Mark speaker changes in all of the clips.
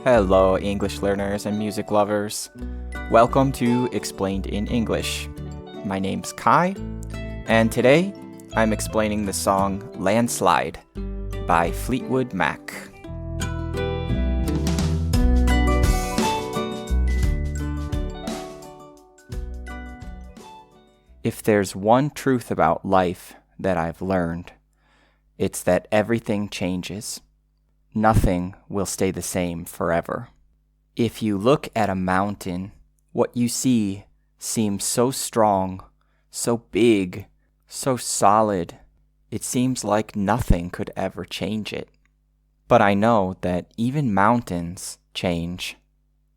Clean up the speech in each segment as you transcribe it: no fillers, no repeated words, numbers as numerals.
Speaker 1: Hello, English learners and music lovers. Welcome to Explained in English. My name's Kai, and today I'm explaining the song Landslide by Fleetwood Mac. If there's one truth about life that I've learned, it's that everything changes. Nothing will stay the same forever. If you look at a mountain, what you see seems so strong, so big, so solid. It seems like nothing could ever change it. But I know that even mountains change.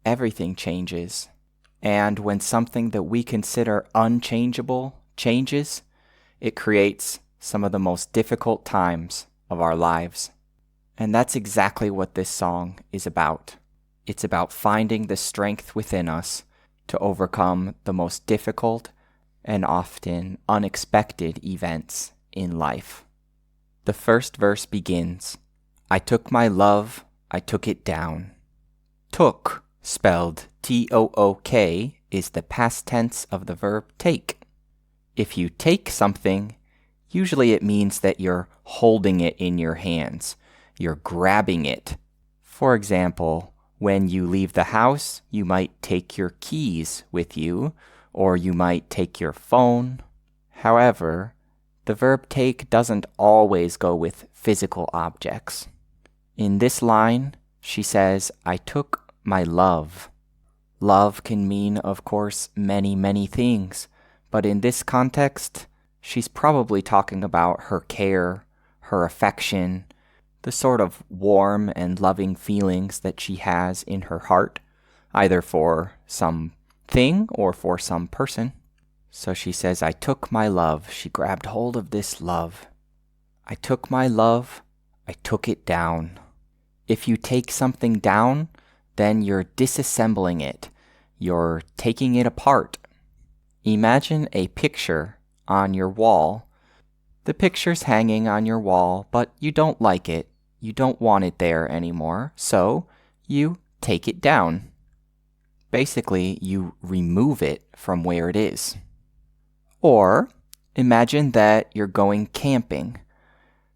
Speaker 1: Everything changes. And when something that we consider unchangeable changes, it creates some of the most difficult times of our lives. And that's exactly what this song is about. It's about finding the strength within us to overcome the most difficult and often unexpected events in life. The first verse begins, I took my love, I took it down. Took, spelled T-O-O-K, is the past tense of the verb take. If you take something, usually it means that you're holding it in your hands. You're grabbing it. For example, when you leave the house, you might take your keys with you, or you might take your phone. However, the verb take doesn't always go with physical objects. In this line, she says, I took my love. Love can mean, of course, many, many things, but in this context, she's probably talking about her care, her affection, the sort of warm and loving feelings that she has in her heart, either for some thing or for some person. So she says, I took my love. She grabbed hold of this love. I took my love. I took it down. If you take something down, then you're disassembling it. You're taking it apart. Imagine a picture on your wall. The picture's hanging on your wall, but you don't like it. You don't want it there anymore, so you take it down. Basically, you remove it from where it is. Or imagine that you're going camping.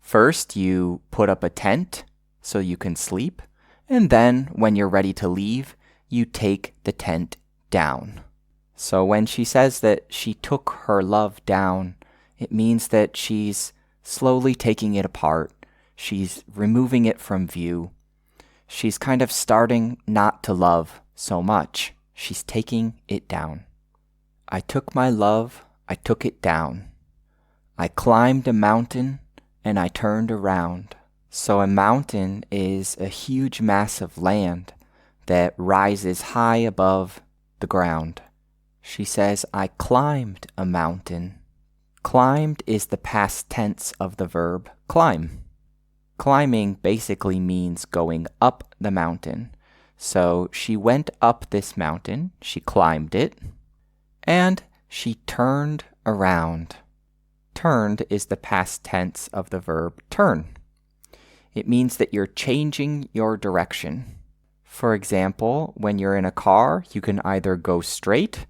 Speaker 1: First, you put up a tent so you can sleep, and then when you're ready to leave, you take the tent down. So when she says that she took her love down, it means that she's slowly taking it apart. She's removing it from view. She's kind of starting not to love so much. She's taking it down. I took my love, I took it down. I climbed a mountain and I turned around. So a mountain is a huge mass of land that rises high above the ground. She says, I climbed a mountain. Climbed is the past tense of the verb climb. Climbing basically means going up the mountain. So she went up this mountain, she climbed it, and she turned around. Turned is the past tense of the verb turn. It means that you're changing your direction. For example, when you're in a car, you can either go straight,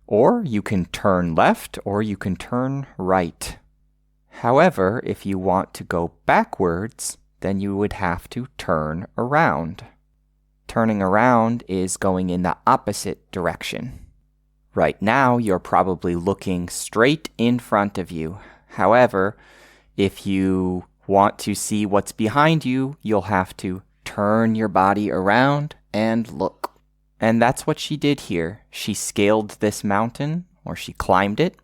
Speaker 1: or you can turn left, or you can turn right. However, if you want to go backwards, then you would have to turn around. Turning around is going in the opposite direction. Right now, you're probably looking straight in front of you. However, if you want to see what's behind you, you'll have to turn your body around and look. And that's what she did here. She scaled this mountain, or she climbed it,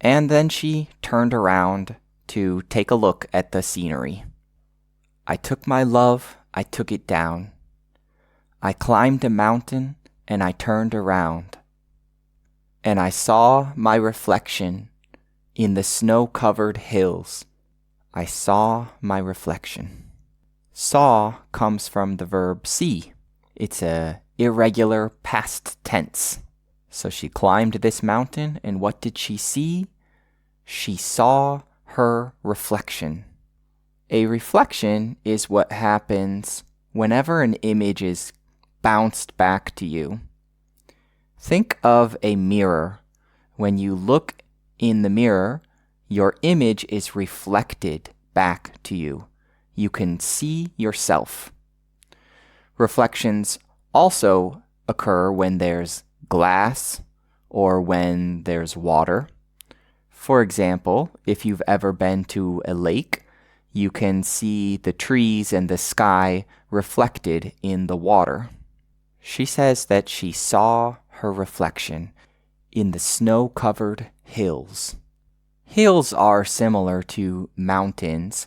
Speaker 1: and then she turned around to take a look at the scenery. I took my love, I took it down. I climbed a mountain, and I turned around. And I saw my reflection in the snow-covered hills. I saw my reflection. Saw comes from the verb see. It's a irregular past tense. So she climbed this mountain, and what did she see? She saw her reflection. A reflection is what happens whenever an image is bounced back to you, think of a mirror. When you look in the mirror, your image is reflected back to you. You can see yourself. Reflections also occur when there's glass or when there's water. For example, if you've ever been to a lake, you can see the trees and the sky reflected in the water. She says that she saw her reflection in the snow-covered hills. Hills are similar to mountains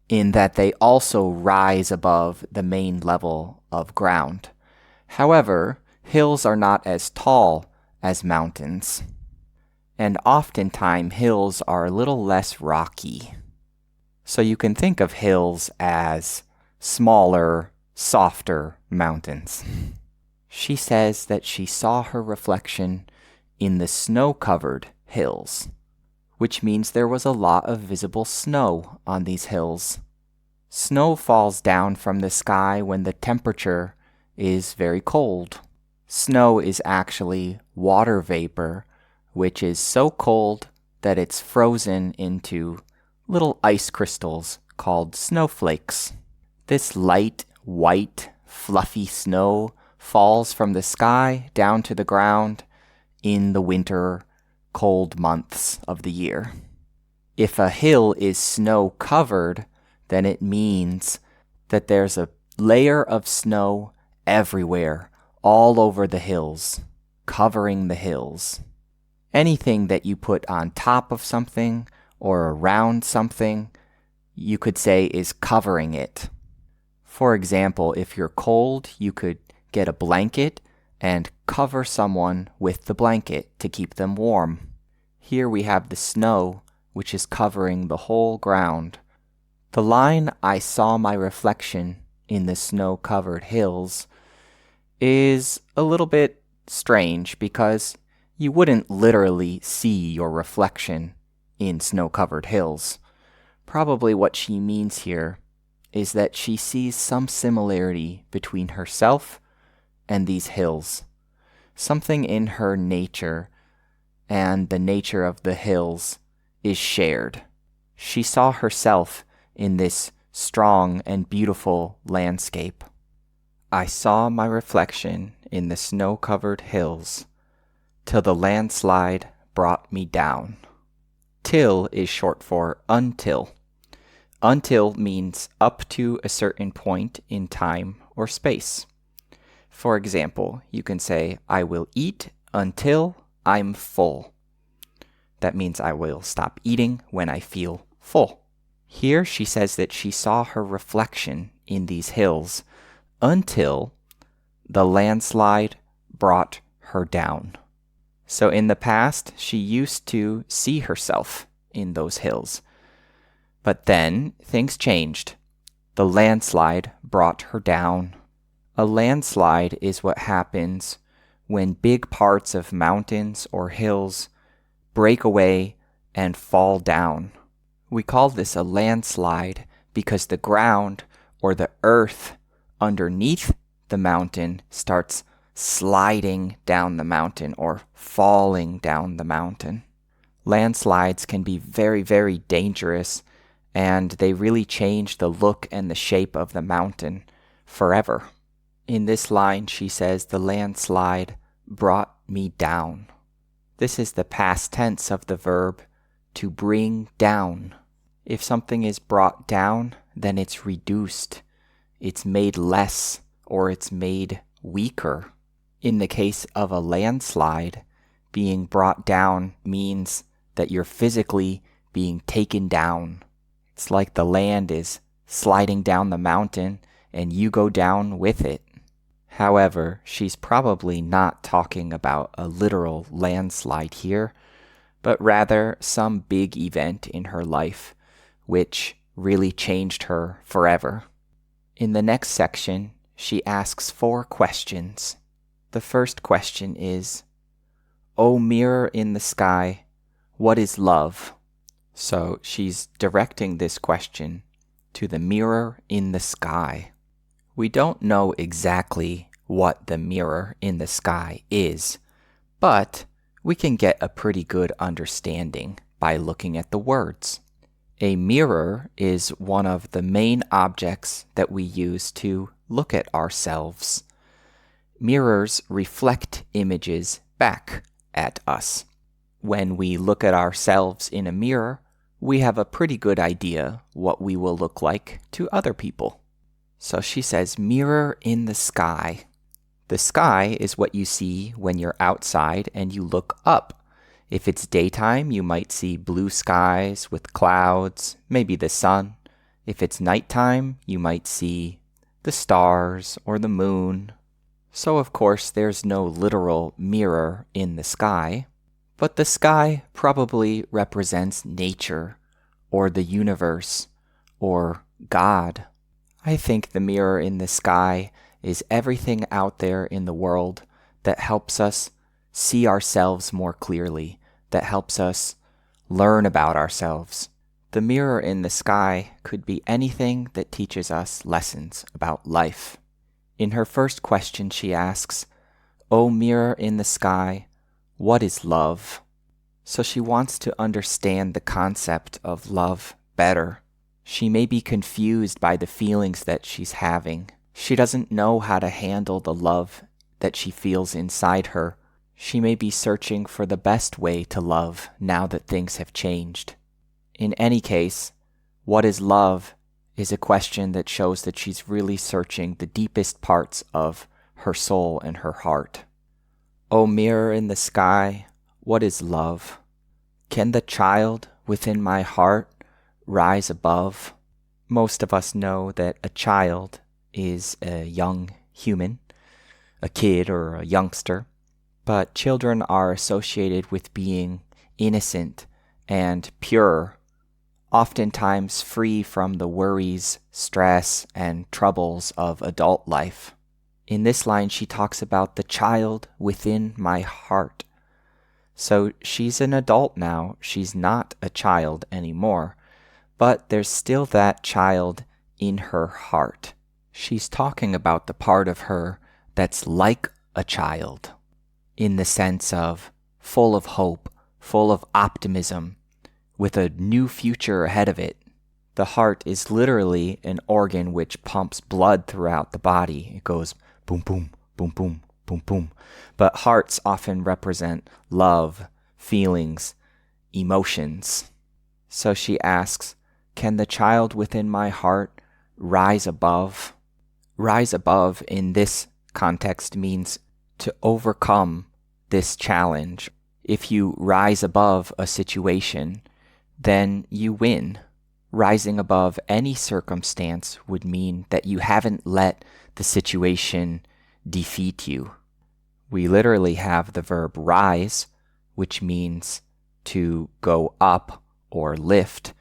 Speaker 1: in that they also rise above the main level of ground. However, hills are not as tall as mountains, and oftentimes hills are a little less rocky. So you can think of hills as smaller, softer mountains. She says that she saw her reflection in the snow-covered hills, which means there was a lot of visible snow on these hills. Snow falls down from the sky when the temperature is very cold. Snow is actually water vapor, which is so cold that it's frozen into little ice crystals called snowflakes. This light, white, fluffy snow falls from the sky down to the ground in the winter, cold months of the year. If a hill is snow-covered, then it means that there's a layer of snow everywhere, all over the hills, covering the hills. Anything that you put on top of something or around something, you could say is covering it. For example, if you're cold, you could get a blanket and cover someone with the blanket to keep them warm. Here we have the snow, which is covering the whole ground. The line, "I saw my reflection in the snow-covered hills," is a little bit strange because you wouldn't literally see your reflection in snow-covered hills. Probably what she means here is that she sees some similarity between herself and these hills. Something in her nature and the nature of the hills is shared. She saw herself in this strong and beautiful landscape. I saw my reflection in the snow-covered hills till the landslide brought me down. Till is short for until. Until means up to a certain point in time or space. For example, you can say, "I will eat until I'm full." That means I will stop eating when I feel full. Here she says that she saw her reflection in these hills until the landslide brought her down. So in the past, she used to see herself in those hills. But then things changed. The landslide brought her down. A landslide is what happens when big parts of mountains or hills break away and fall down. We call this a landslide because the ground or the earth underneath the mountain starts sliding down the mountain or falling down the mountain. Landslides can be very, very dangerous, and they really change the look and the shape of the mountain forever. In this line, she says, "The landslide brought me down." This is the past tense of the verb to bring down. If something is brought down, then it's reduced, it's made less, or it's made weaker. In the case of a landslide, being brought down means that you're physically being taken down. It's like the land is sliding down the mountain and you go down with it. However, she's probably not talking about a literal landslide here, but rather some big event in her life which really changed her forever. In the next section, she asks 4 questions. The first question is, "O mirror in the sky, what is love?" So she's directing this question to the mirror in the sky. We don't know exactly what the mirror in the sky is, but we can get a pretty good understanding by looking at the words. A mirror is one of the main objects that we use to look at ourselves. Mirrors reflect images back at us. When we look at ourselves in a mirror, we have a pretty good idea what we will look like to other people. So she says, mirror in the sky. The sky is what you see when you're outside and you look up. If it's daytime, you might see blue skies with clouds, maybe the sun. If it's nighttime, you might see the stars or the moon. So of course, there's no literal mirror in the sky, but the sky probably represents nature or the universe or God. I think the mirror in the sky is everything out there in the world that helps us see ourselves more clearly, that helps us learn about ourselves. The mirror in the sky could be anything that teaches us lessons about life. In her first question, she asks, "O mirror in the sky, what is love?" So she wants to understand the concept of love better. She may be confused by the feelings that she's having. She doesn't know how to handle the love that she feels inside her. She may be searching for the best way to love now that things have changed. In any case, what is love is a question that shows that she's really searching the deepest parts of her soul and her heart. O mirror in the sky, what is love? Can the child within my heart rise above? Most of us know that a child is a young human, a kid or a youngster, but children are associated with being innocent and pure, oftentimes free from the worries, stress, and troubles of adult life. In this line, she talks about the child within my heart. So she's an adult now. She's not a child anymore, but there's still that child in her heart. She's talking about the part of her that's like a child, in the sense of full of hope, full of optimism, with a new future ahead of it. The heart is literally an organ which pumps blood throughout the body. It goes boom, boom, boom, boom, boom, boom. But hearts often represent love, feelings, emotions. So she asks, can the child within my heart rise above? Rise above in this context means to overcome this challenge. If you rise above a situation, then you win. Rising above any circumstance would mean that you haven't let the situation defeat you. We literally have the verb rise, which means to go up or lift.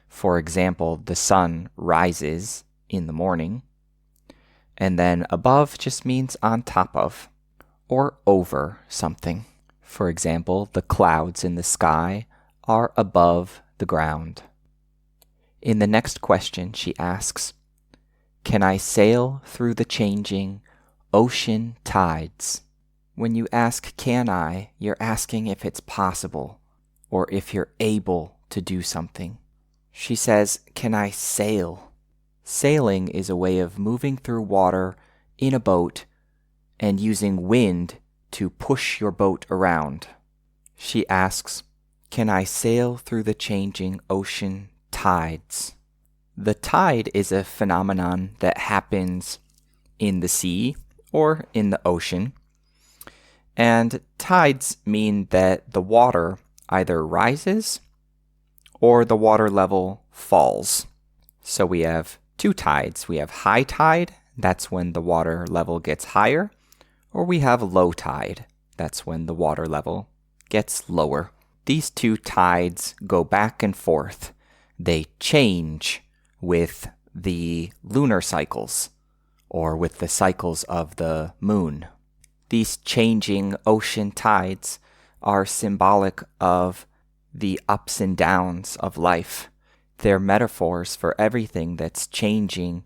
Speaker 1: For example, the sun rises in the morning, and then above just means on top of or over something. For example, the clouds in the sky are above the ground. In the next question, she asks, can I sail through the changing ocean tides? When you ask can I, you're asking if it's possible or if you're able to do something. She says, can I sail? Sailing is a way of moving through water in a boat and using wind to push your boat around. She asks, can I sail through the changing ocean tides? The tide is a phenomenon that happens in the sea or in the ocean. And tides mean that the water either rises or the water level falls. So we have two tides. We have high tide, that's when the water level gets higher, or we have low tide, that's when the water level gets lower. These two tides go back and forth. They change with the lunar cycles, or with the cycles of the moon. These changing ocean tides are symbolic of the ups and downs of life. They're metaphors for everything that's changing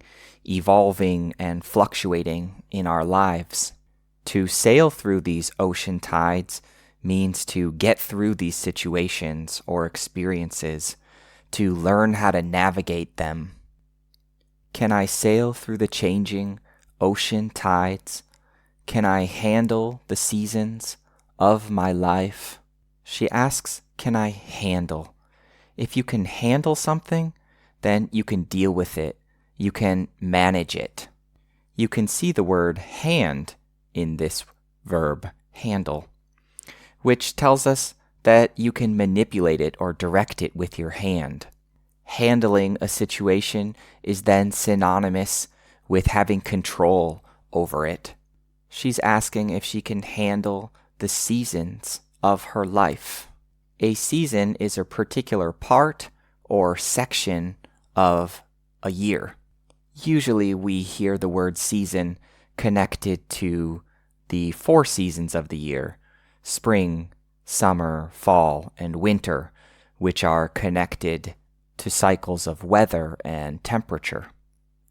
Speaker 1: evolving and fluctuating in our lives. To sail through these ocean tides means to get through these situations or experiences, to learn how to navigate them. Can I sail through the changing ocean tides? Can I handle the seasons of my life? She asks, can I handle? If you can handle something, then you can deal with it. You can manage it. You can see the word hand in this verb, handle, which tells us that you can manipulate it or direct it with your hand. Handling a situation is then synonymous with having control over it. She's asking if she can handle the seasons of her life. A season is a particular part or section of a year. Usually we hear the word season connected to the 4 seasons of the year: spring, summer, fall, and winter, which are connected to cycles of weather and temperature.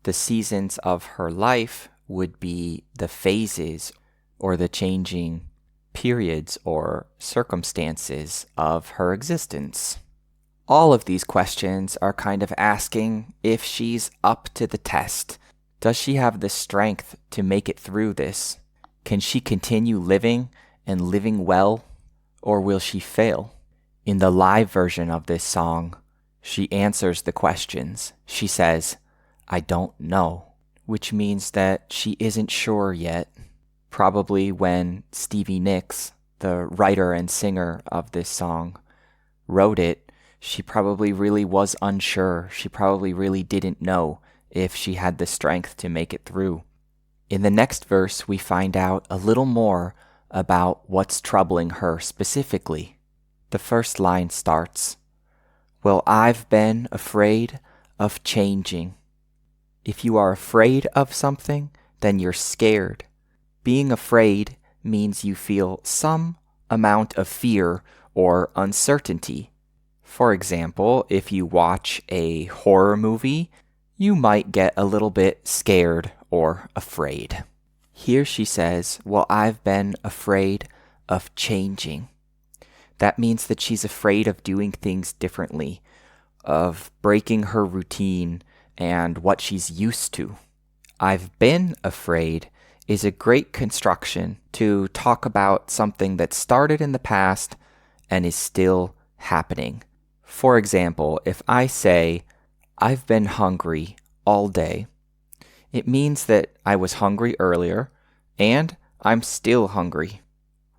Speaker 1: The seasons of her life would be the phases or the changing periods or circumstances of her existence. All of these questions are kind of asking if she's up to the test. Does she have the strength to make it through this? Can she continue living and living well, or will she fail? In the live version of this song, she answers the questions. She says, I don't know, which means that she isn't sure yet. Probably when Stevie Nicks, the writer and singer of this song, wrote it, she probably really was unsure. She probably really didn't know if she had the strength to make it through. In the next verse, we find out a little more about what's troubling her specifically. The first line starts, well, I've been afraid of changing. If you are afraid of something, then you're scared. Being afraid means you feel some amount of fear or uncertainty. For example, if you watch a horror movie, you might get a little bit scared or afraid. Here she says, well, I've been afraid of changing. That means that she's afraid of doing things differently, of breaking her routine and what she's used to. I've been afraid is a great construction to talk about something that started in the past and is still happening. For example, if I say, I've been hungry all day, it means that I was hungry earlier and I'm still hungry.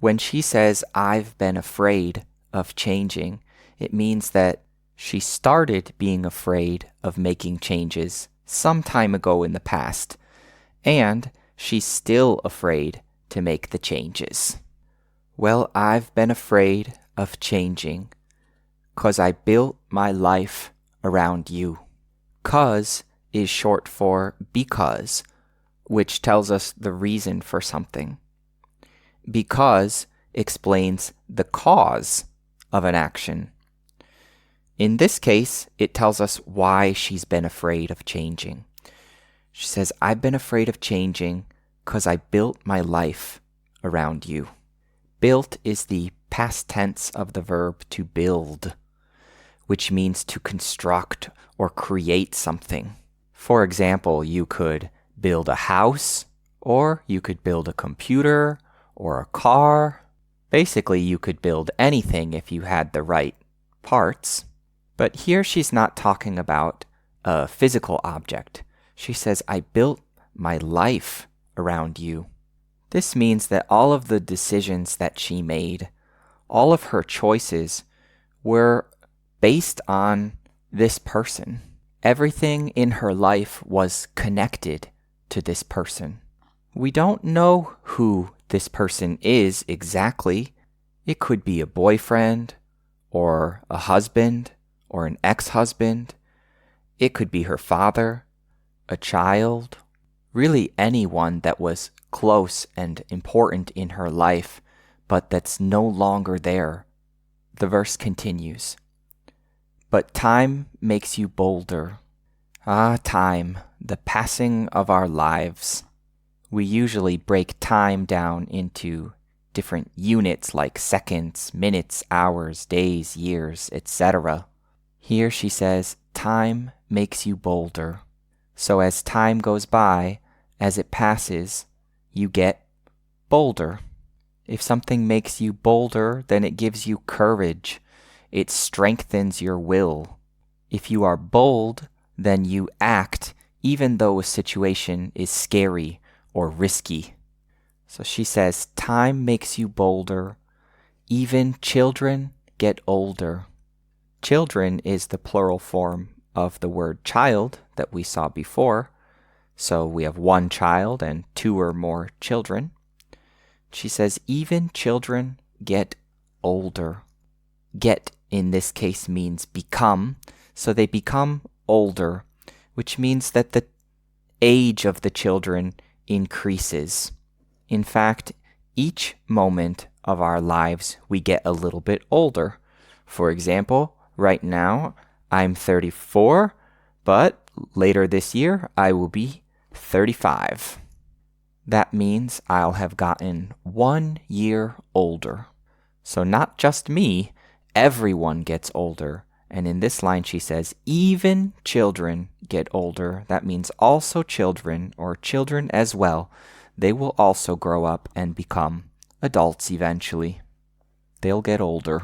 Speaker 1: When she says, I've been afraid of changing, it means that she started being afraid of making changes some time ago in the past, and she's still afraid to make the changes. Well, I've been afraid of changing 'cause I built my life around you. 'Cause is short for because, which tells us the reason for something. Because explains the cause of an action. In this case, it tells us why she's been afraid of changing. She says, I've been afraid of changing because I built my life around you. Built is the past tense of the verb to build, which means to construct or create something. For example, you could build a house, or you could build a computer or a car. Basically, you could build anything if you had the right parts. But here she's not talking about a physical object. She says, I built my life around you. This means that all of the decisions that she made, all of her choices, were based on this person. Everything in her life was connected to this person. We don't know who this person is exactly. It could be a boyfriend, or a husband, or an ex-husband. It could be her father, a child, really anyone that was close and important in her life, but that's no longer there. The verse continues. But time makes you bolder. Ah, time, the passing of our lives. We usually break time down into different units like seconds, minutes, hours, days, years, etc. Here she says, time makes you bolder. So as time goes by, as it passes, you get bolder. If something makes you bolder, then it gives you courage. It strengthens your will. If you are bold, then you act even though a situation is scary or risky. So she says, time makes you bolder. Even children get older. Children is the plural form of the word child that we saw before. So we have one child and two or more children. She says, even children get older. Get in this case means become. So they become older, which means that the age of the children increases. In fact, each moment of our lives, we get a little bit older. For example, right now, I'm 34, but later this year, I will be 35. That means I'll have gotten 1 year older. So not just me, everyone gets older. And in this line, she says, even children get older. That means also children, or children as well. They will also grow up and become adults eventually. They'll get older.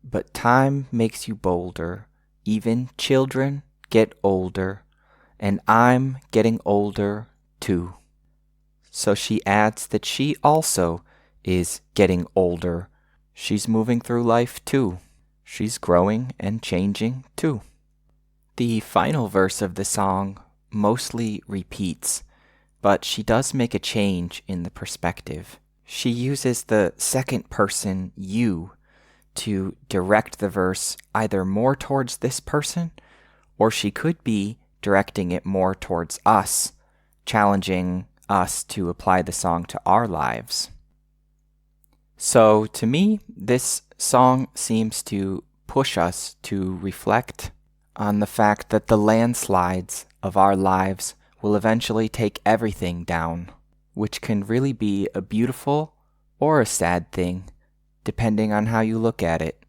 Speaker 1: But time makes you bolder. Even children get older. And I'm getting older too. So she adds that she also is getting older. She's moving through life too. She's growing and changing too. The final verse of the song mostly repeats, but she does make a change in the perspective. She uses the second person you to direct the verse either more towards this person, or she could be directing it more towards us, challenging us to apply the song to our lives. So to me, this song seems to push us to reflect on the fact that the landslides of our lives will eventually take everything down, which can really be a beautiful or a sad thing, depending on how you look at it.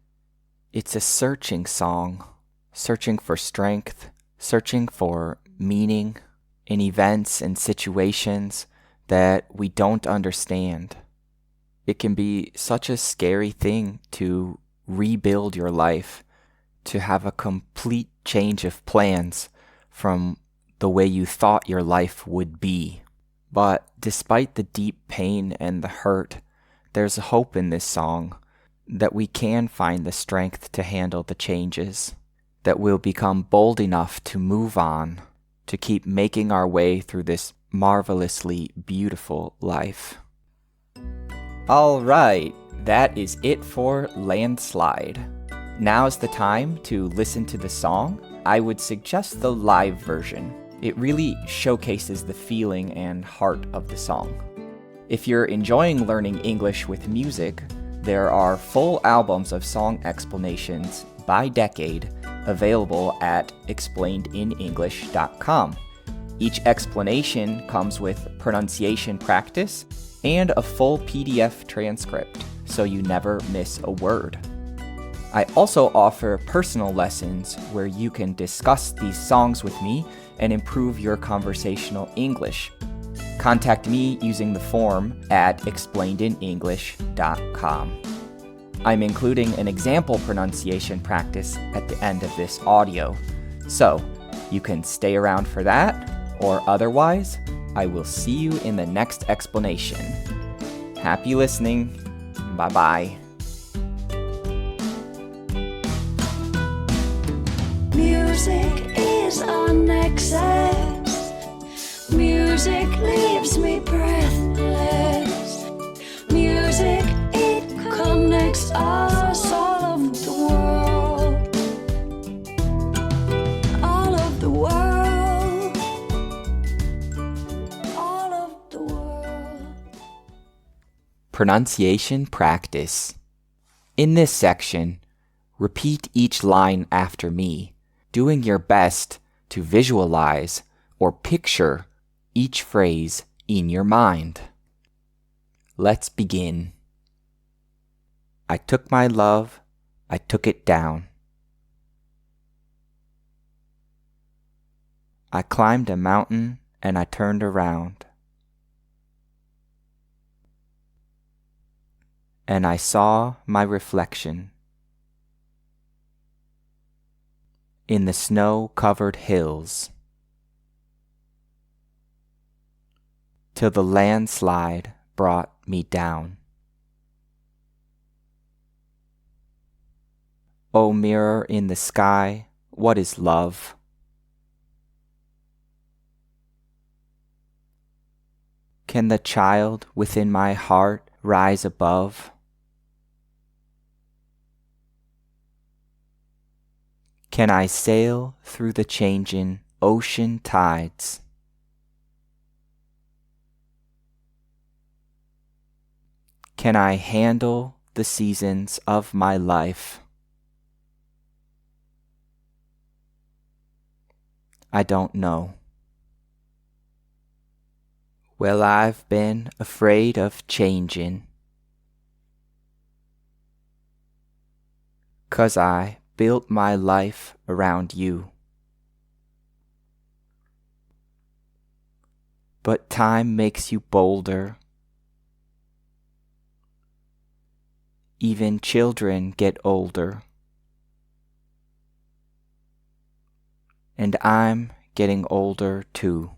Speaker 1: It's a searching song, searching for strength, searching for meaning in events and situations that we don't understand. It can be such a scary thing to rebuild your life, to have a complete change of plans from the way you thought your life would be. But despite the deep pain and the hurt, there's hope in this song that we can find the strength to handle the changes, that we'll become bold enough to move on, to keep making our way through this marvelously beautiful life. All right, that is it for Landslide. Now's the time to listen to the song. I would suggest the live version. It really showcases the feeling and heart of the song. If you're enjoying learning English with music, there are full albums of song explanations by decade available at explainedinenglish.com. Each explanation comes with pronunciation practice and a full PDF transcript, so you never miss a word. I also offer personal lessons where you can discuss these songs with me and improve your conversational English. Contact me using the form at explainedinenglish.com. I'm including an example pronunciation practice at the end of this audio, so you can stay around for that, or otherwise, I will see you in the next explanation. Happy listening. Bye-bye.
Speaker 2: Music is on excess. Music leaves me breathless. Music, it connects us all of the world. All of the world. All of the world.
Speaker 1: Pronunciation practice. In this section, repeat each line after me, doing your best to visualize or picture each phrase in your mind. Let's begin. I took my love, I took it down. I climbed a mountain and I turned around. And I saw my reflection in the snow-covered hills, till the landslide brought me down. O mirror in the sky, what is love? Can the child within my heart rise above? Can I sail through the changing ocean tides? Can I handle the seasons of my life? I don't know. Well, I've been afraid of changing, 'cause I built my life around you. But time makes you bolder. Even children get older. And I'm getting older too.